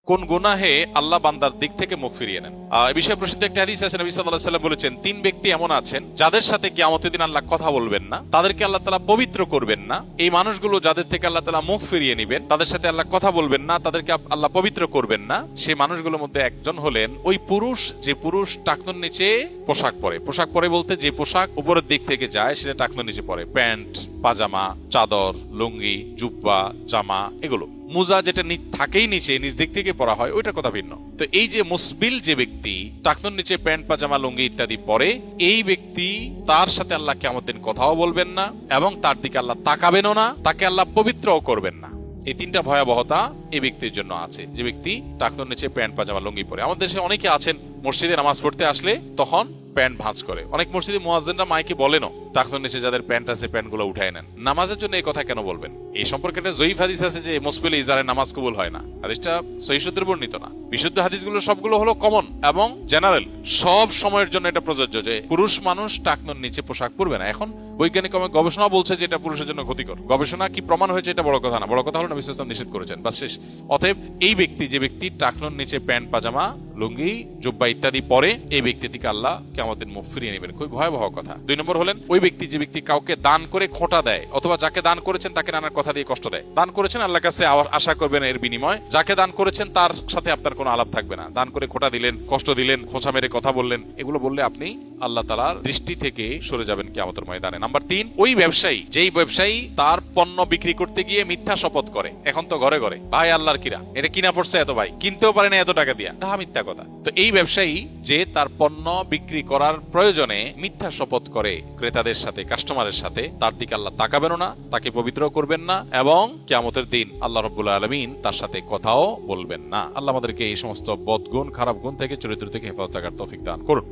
কোন গুনাহে আল্লাহ বান্দার দিক থেকে মুখ ফিরিয়ে নেন? এই বিষয়ে প্রসিদ্ধ একটা হাদিস আছে। নবী সাল্লাল্লাহু আলাইহি ওয়াসাল্লাম বলেছেন, তিন ব্যক্তি এমন আছেন যাদের সাথে কিয়ামতের দিন আল্লাহ কথা বলবেন না, তাদেরকে আল্লাহ তাআলা পবিত্র করবেন না। এই মানুষগুলো যাদের থেকে আল্লাহ তাআলা মুখ ফিরিয়ে নেবেন, তাদের সাথে আল্লাহ কথা বলবেন না, তাদেরকে আল্লাহ পবিত্র করবেন না। সেই মানুষগুলোর মধ্যে একজন হলেন ওই পুরুষ, যে পুরুষ টাকনুর নিচে পোশাক পরে। পোশাক পরে বলতে যে পোশাক উপরের দিক থেকে যায় সেটা টাকনুর নিচে পরে। প্যান্ট, পাজামা, চাদর, লুঙ্গি, জুব্বা, জামা, এগুলো। মুজা যেটা থাকেই নিচে, নিচ দিক থেকে পরা হয়, ওইটার কথা ভিন্ন। তো এই যে মুসবিল যে ব্যক্তি টাকনুর নিচে প্যান্ট, পাজামা, লুঙ্গি ইত্যাদি পরে, এই ব্যক্তি তার সাথে আল্লাহ কিয়ামতের দিন কথাও বলবেন না এবং তার দিকে আল্লাহ তাকাবেনও না, তাকে আল্লাহ পবিত্রও করবেন না। এই তিনটা ভয়াবহতা এই ব্যক্তির জন্য আছে, যে ব্যক্তি টাকনুর নিচে প্যান্ট, পাজামা, লুঙ্গি পরে। আমাদের দেশে অনেকে আছেন মসজিদে নামাজ পড়তে আসলে তখন প্যান্ট ভাঁজ করে। অনেক মসজিদে মুয়াজ্জিনরা মাইকে বলেনও, টাকনুর নিচে যাদের প্যান্ট আছে প্যান্ট গুলো উঠায় নেন। নামাজের জন্য এই কথা কেন বলবেন? এই সম্পর্কে একটা জয়ীফ হাদিস আছে যে মুসবিল ইজারের নামাজ কবুল হয় না। হাদিসটা সহিহ সূত্রে বর্ণিত না। বিশুদ্ধ হাদিসগুলো সবগুলো হলো কমন এবং জেনারেল, সব সময়ের জন্য এটা প্রযোজ্য যে পুরুষ মানুষ টাকনুর নিচে পোশাক পরবে না। এখন বৈজ্ঞানিক গবেষণা বলছে যে এটা পুরুষের জন্য ক্ষতিকর। গবেষণা কি প্রমাণ হয়েছে এটা বড় কথা না, বড় কথা হলো নবী সাল্লাল্লাহু আলাইহি ওয়াসাল্লাম নিষেধ করেছেন, বাস শেষ। অতএব এই ব্যক্তি, যে ব্যক্তি টাকনুর নিচে প্যান্ট, পাজামা, লুঙ্গি, জুব্বা ইত্যাদি পরে, এই ব্যক্তি থেকে আল্লাহ কিয়ামতের মুখ ফিরিয়ে নেবেন। খুব ভয়াবহ কথা। দুই নম্বর হলেন ওই ব্যক্তি, যে ব্যক্তি কাউকে দান করে খোঁটা দেয়, অথবা যাকে দান করেছেন তাকে নানান কথা দিয়ে কষ্ট দেয়। দান করেছেন, আল্লাহর কাছে আশা করবেন এর বিনিময়। যাকে দান করেছেন তার সাথে আপনার কোনো আলাপ থাকবে না। দান করে খোঁটা দিলেন, কষ্ট দিলেন, খোঁচা মেরে কথা বললেন, এগুলো বললে আপনি আল্লাহ তাআলার দৃষ্টি থেকে সরে যাবেন কিয়ামতের ময়দানে। নাম্বার 3, ওই ব্যবসায়ী, যেই ব্যবসায়ী তার পণ্য বিক্রি করতে গিয়ে মিথ্যা শপথ করে। এখন তো ঘরে ঘরে ভাই আল্লাহর কিরা, এটা কিনা পড়ছে এত, ভাই কিনতেও পারে না এত টাকা দিয়া, মিথ্যা কথা। তো এই ব্যবসায়ী যে তার পণ্য বিক্রি করার প্রয়োজনে মিথ্যা শপথ করে ক্রেতাদের সাথে, কাস্টমারের সাথে, তার দিকে আল্লাহ তাকাবেনও না, তাকে পবিত্র করবেন না এবং কিয়ামতের দিন আল্লাহ রাব্বুল আলামিন তার সাথে কথাও বলবেন না। আল্লাহ আমাদেরকে এই সমস্ত বদগুণ, খারাপ গুণ থেকে, চরিত্র থেকে হেফাজত থাকার তৌফিক দান করুন।